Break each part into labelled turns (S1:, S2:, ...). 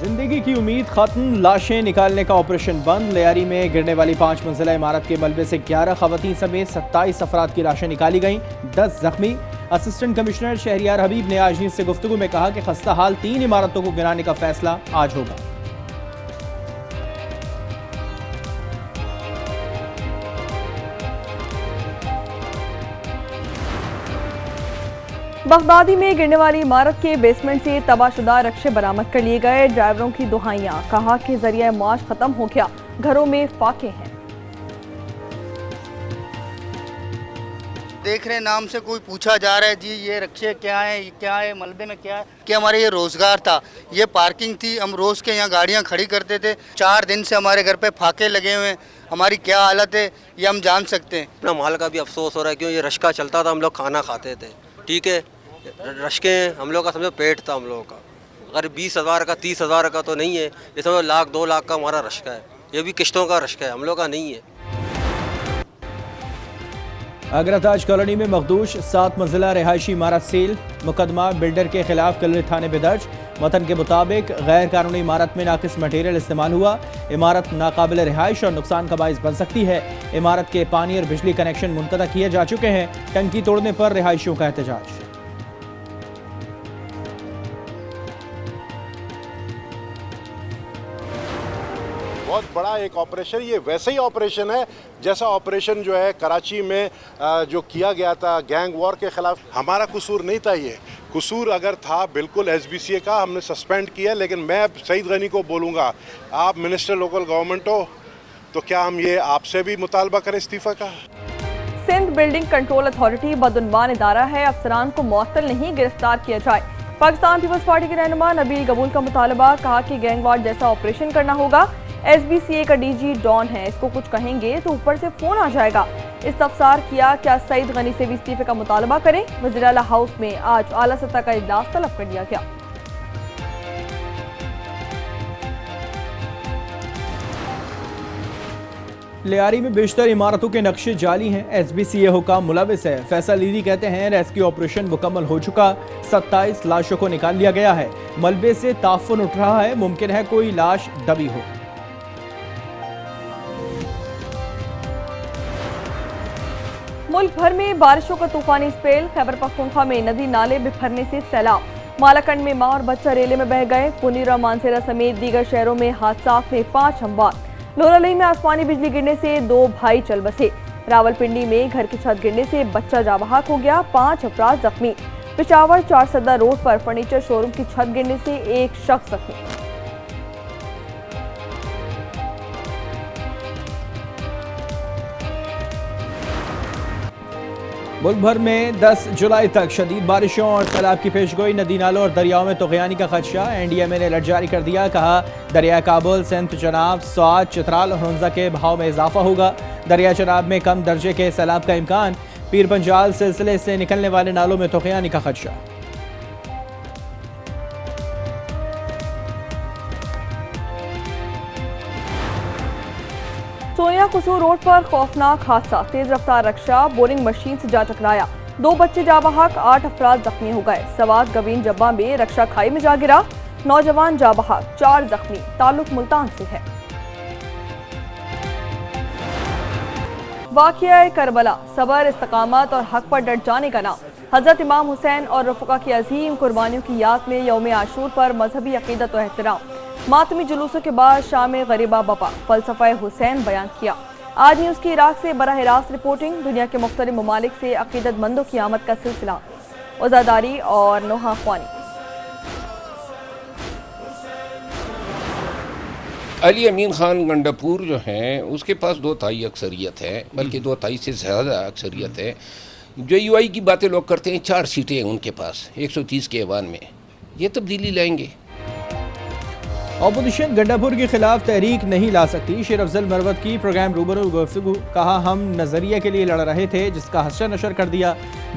S1: जिंदगी की उम्मीद खत्म, लाशें निकालने का ऑपरेशन बंद। लियारी में गिरने वाली 5 मंजिला इमारत के मलबे से 11 खवातीन समेत 27 अफराद की लाशें निकाली गईं, 10 जख्मी। असिस्टेंट कमिश्नर शहरियार हबीब ने आज न्यूज़ से गुफ्तगू में कहा कि खस्ता हाल 3 इमारतों को गिराने का फैसला आज होगा।
S2: बगदादी में गिरने वाली इमारत के बेसमेंट से तबाहशुदा रक्शे बरामद कर लिए गए। ड्राइवरों की दुहाइयां, कहा कि जरिया माश खत्म हो गया, घरों में फाके हैं।
S3: देख रहे नाम से कोई पूछा जा रहा है जी ये रक्शे क्या है, ये क्या है, मलबे में क्या है। कि हमारे ये रोजगार था, ये पार्किंग थी, हम रोज के यहाँ गाड़ियाँ खड़ी करते थे। 4 दिन से हमारे घर पे फाके लगे हुए हैं। हमारी क्या हालत है ये हम जान सकते हैं।
S4: अपना माल का भी अफसोस हो रहा है, क्यों ये रश्का चलता था, हम लोग खाना खाते थे, ठीक है। रश्के हम लोग का समझो पेट था हम लोगों का। अगर 20,000 का 30,000 का तो नहीं है, ये समझो 1,00,000 2 लाख का हमारा रश्का है। ये भी किश्तों का रश्का है, हम लोग का नहीं है।
S1: आगरा ताज कॉलोनी में मखदूश 7 मंजिला रिहायशी इमारत सील, मुकदमा बिल्डर के खिलाफ कलरी थाने में दर्ज। मतन के मुताबिक गैर कानूनी इमारत में नाकिस मटेरियल इस्तेमाल हुआ। इमारत नाकाबिल रिहाइश और नुकसान का बाइस बन सकती है। इमारत के पानी और बिजली कनेक्शन मुनक़ता किए जा चुके हैं। टंकी तोड़ने पर रिहायशियों का एहतजाज।
S5: बहुत बड़ा एक ऑपरेशन, ये वैसे ही ऑपरेशन है जैसा ऑपरेशन जो है कराची में जो किया गया था गैंग वॉर के खिलाफ। हमारा कसूर नहीं था, ये कसूर अगर था बिल्कुल SBCA का, हमने सस्पेंड किया। लेकिन मैं सईद गनी को बोलूँगा, आप मिनिस्टर लोकल गवर्नमेंट हो, तो क्या हम ये आपसे भी मुतालबा करें इस्तीफ़ा का।
S2: सिंध बिल्डिंग कंट्रोल अथॉरिटी बदउनवान इदारा है, अफसरान को मुअत्तल नहीं गिरफ्तार किया जाए। पाकिस्तान पीपल्स पार्टी के रहनुमा नबील कबूल का मुतालबा, कहा कि गैंग वॉर जैसा ऑपरेशन करना होगा। SBCA का DG डॉन है, इसको कुछ कहेंगे तो ऊपर से फोन आ जाएगा। इस्तफसार किया, क्या सईद गनी से भी इस्तीफे का मुतालबा करें। वज़ीर आला हाउस में आज आला सतह का इजलास तलब कर लिया गया।
S1: लियारी में बेशतर इमारतों के नक्शे जाली हैं, SBCA हुकाम मुलविस है। फैसल ईदी कहते हैं रेस्क्यू ऑपरेशन मुकम्मल हो चुका, 27 लाशों को निकाल लिया गया है। मलबे से ताफुन उठ रहा है, मुमकिन है कोई लाश दबी हो।
S2: मुल्क भर में बारिशों का तूफानी स्पेल। खैबर पख्तूनख्वा में नदी नाले बिफरने से सैलाब। मालाकंड में मां और बच्चा रेले में बह गए। पुनीर और मानसेरा समेत दीगर शहरों में हादसात में 5 अमवात। लोरालई में आसमानी बिजली गिरने से 2 भाई चल बसे। रावलपिंडी में घर की छत गिरने से बच्चा जाबहाक हो गया, 5 अफराद जख्मी। पिशावर 4 सद्दा रोड पर फर्नीचर शोरूम की छत गिरने से 1 शख्स जख्मी।
S1: मुल्क भर में 10 जुलाई तक शदीद बारिशों और सैलाब की पेशगोई। नदी नालों और दरियाओं में तूफ़ानी का खदशा। NDMA ने अलर्ट जारी कर दिया, कहा दरिया काबुल, सिंध, चनाब, स्वात, चित्राल और हंजा के बहाव में इजाफा होगा। दरिया चनाब में कम दर्जे के सैलाब का इम्कान। पीर पंजाल सिलसिले से निकलने वाले नालों में तूफ़ानी का खदशा।
S2: सोनिया कसूर रोड पर खौफनाक हादसा। तेज रफ्तार रक्षा बोरिंग मशीन से जा टकराया, 2 बच्चे जा बहक, 8 अफराद जख्मी हो गए। सवात गवीन जब्बा में रक्षा खाई में जा गिरा, नौजवान जा बहक, 4 जख्मी। ताल्लुक मुल्तान से है। वाक़िया करबला सबर, इस्तकामत और हक पर डट जाने का नाम। हजरत इमाम हुसैन और रफ़ुका की अजीम कुर्बानियों की याद में यौम आशूर पर मजहबी अकीदत और एहतराम। मातमी जुलूसों के बाद शाम गरीबा बपा, फलसफा हुसैन बयान किया। आज न्यूज़ की इराक से बराह रास्त रिपोर्टिंग। दुनिया के मुख्तलिफ ममालिक से अकीदतमंदों की आमद का सिलसिला। उज़ादारी और नोहा ख्वानी।
S6: अली अमीन खान गंडापुर जो हैं उसके पास 2/3 अक्सरियत है, बल्कि 2/3 से ज़्यादा अक्सरियत है। JUI की बातें लोग करते हैं, 4 सीटें हैं उनके पास 130 के ऐवान में। ये तब्दीली लाएंगे।
S1: अपोजिशन गंडापुर के खिलाफ तहरीक नहीं ला सकती। शेर अफजल मरवत की प्रोग्राम रूबरू गुफ्तगू, कहा हम नजरिए के लिए लड़ रहे थे जिसका हश्र नशर कर दिया।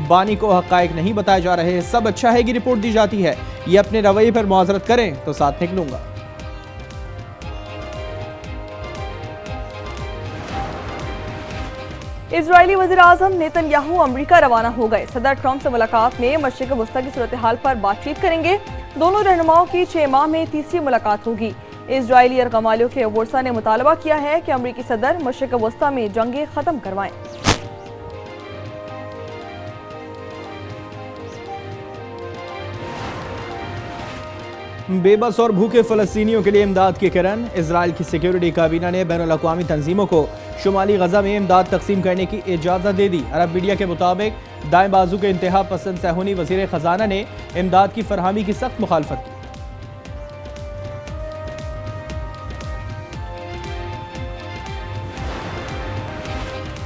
S1: बानी को हक़ाइक़ नहीं बताए जा रहे, सब अच्छा है कि रिपोर्ट दी जाती है। ये अपने रवैये पर मुआज़रत करें तो साथ निकलूंगा।
S2: इजरायली वज़ीर-ए-आज़म नेतन्याहू अमरीका रवाना हो गए। सदर ट्रंप से मुलाकात में मशरिक़ वस्ता की सूरत हाल पर बातचीत करेंगे। दोनों रहनुमाओं की 6 माह में तीसरी मुलाकात होगी। इजरायली यरगमालियों के वर्सा ने मुतालबा किया है कि अमरीकी सदर मशरिक वस्ता में जंगें खत्म करवाएं।
S1: बेबस और भूखे फ़लस्तीनियों के लिए इमदाद की किरण। इजराइल की सिक्योरिटी काबीना ने बैनुल अक़वामी तंजीमों को शुमाली गजा में इमदाद तकसीम करने की इजाज़त दे दी। अरब मीडिया के मुताबिक दाएं बाजू के इंतहा पसंद सहूनी वज़ीर ख़जाना ने इमदाद की फरहमी की सख्त मुखालफत की।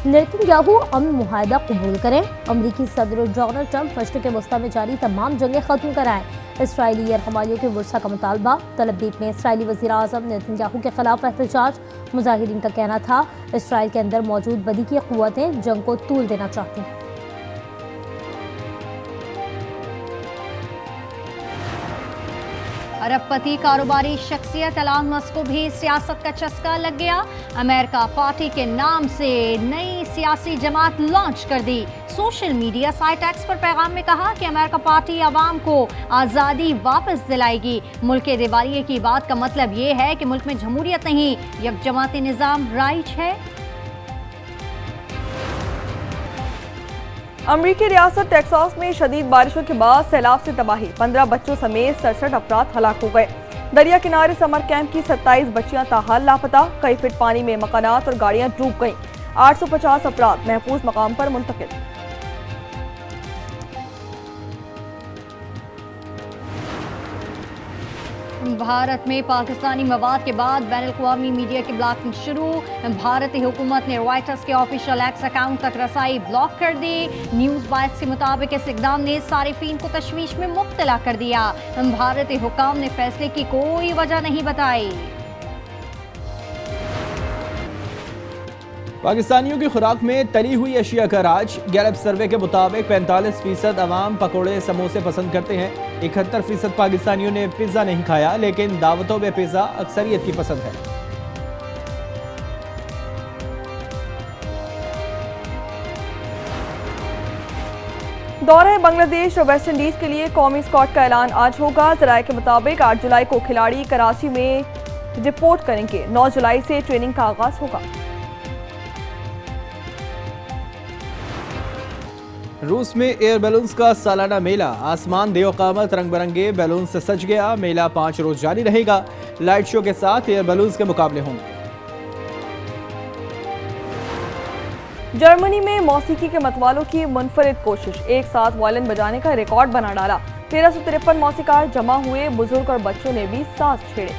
S7: नेतन्याहू अमन मुआहदा कबूल करें। अमरीकी सदर डोनाल्ड ट्रंप मशरिक़ वस्ता में जारी तमाम जंगें खत्म कराएं। इसराइली यरगमालियों के वर्सा का मुतालबा। तलबीब में इसराइली वज़ीर आज़म नेतन्याहू के खिलाफ एहतजाज। मुजाहिरीन का कहना था इसराइल के अंदर मौजूद बदी की क़ुव्वतें जंग को तूल देना चाहती हैं।
S8: अरबपति कारोबारी शख्सियत एलन मस्क को भी सियासत का चस्का लग गया। अमेरिका पार्टी के नाम से नई सियासी जमात लॉन्च कर दी। सोशल मीडिया साइट एक्स पर पैगाम में कहा कि अमेरिका पार्टी आवाम को आज़ादी वापस दिलाएगी। मुल्क के दिवालिये की बात का मतलब ये है कि मुल्क में जमहूरियत नहीं, यकजमाती निज़ाम राइज है।
S2: अमरीकी रियासत टेक्सास में शदीद बारिशों के बाद सैलाब से तबाही। 15 बच्चों समेत 67 अफराद हलाक हो गए। दरिया किनारे समर कैंप की 27 बच्चियां ताहाल लापता। कई फीट पानी में मकानात और गाड़ियां डूब गईं। 850 अफराद महफूज मकाम पर मुंतकिल।
S8: भारत में पाकिस्तानी मवाद के बाद बैनुल-अक़वामी मीडिया की ब्लॉकिंग शुरू। भारतीय हुकूमत ने रॉयटर्स के ऑफिशियल एक्स अकाउंट तक रसाई ब्लॉक कर दी। न्यूज़ बाइट्स के मुताबिक इस इक़दाम ने सारिफीन को तशवीश में मुब्तला कर दिया। भारतीय हुकाम ने फैसले की कोई वजह नहीं बताई।
S1: पाकिस्तानियों की खुराक में तली हुई अशिया का राज। गैलप सर्वे के मुताबिक 45% अवाम पकौड़े समोसे पसंद करते हैं। 71% पाकिस्तानियों ने पिज़्ज़ा नहीं खाया, लेकिन दावतों में पिज़्ज़ा अक्सरियत की पसंद है।
S2: दौरे बांग्लादेश और वेस्ट इंडीज के लिए कौमी स्क्वाड का ऐलान आज होगा। ज़राए के मुताबिक 8 जुलाई को खिलाड़ी कराची में रिपोर्ट करेंगे। 9 जुलाई से ट्रेनिंग का आगाज होगा।
S1: रूस में एयर बैलून्स का सालाना मेला। आसमान देव-ओ-क़ामत रंग बिरंगे बैलून से सज गया। मेला 5 रोज जारी रहेगा। लाइट शो के साथ एयर बैलून्स के मुकाबले होंगे।
S2: जर्मनी में मौसीकी के मतवालों की मुनफरिद कोशिश। एक साथ वायलिन बजाने का रिकॉर्ड बना डाला। 1353 मौसीकार जमा हुए। बुजुर्ग और बच्चों ने भी साथ छेड़े।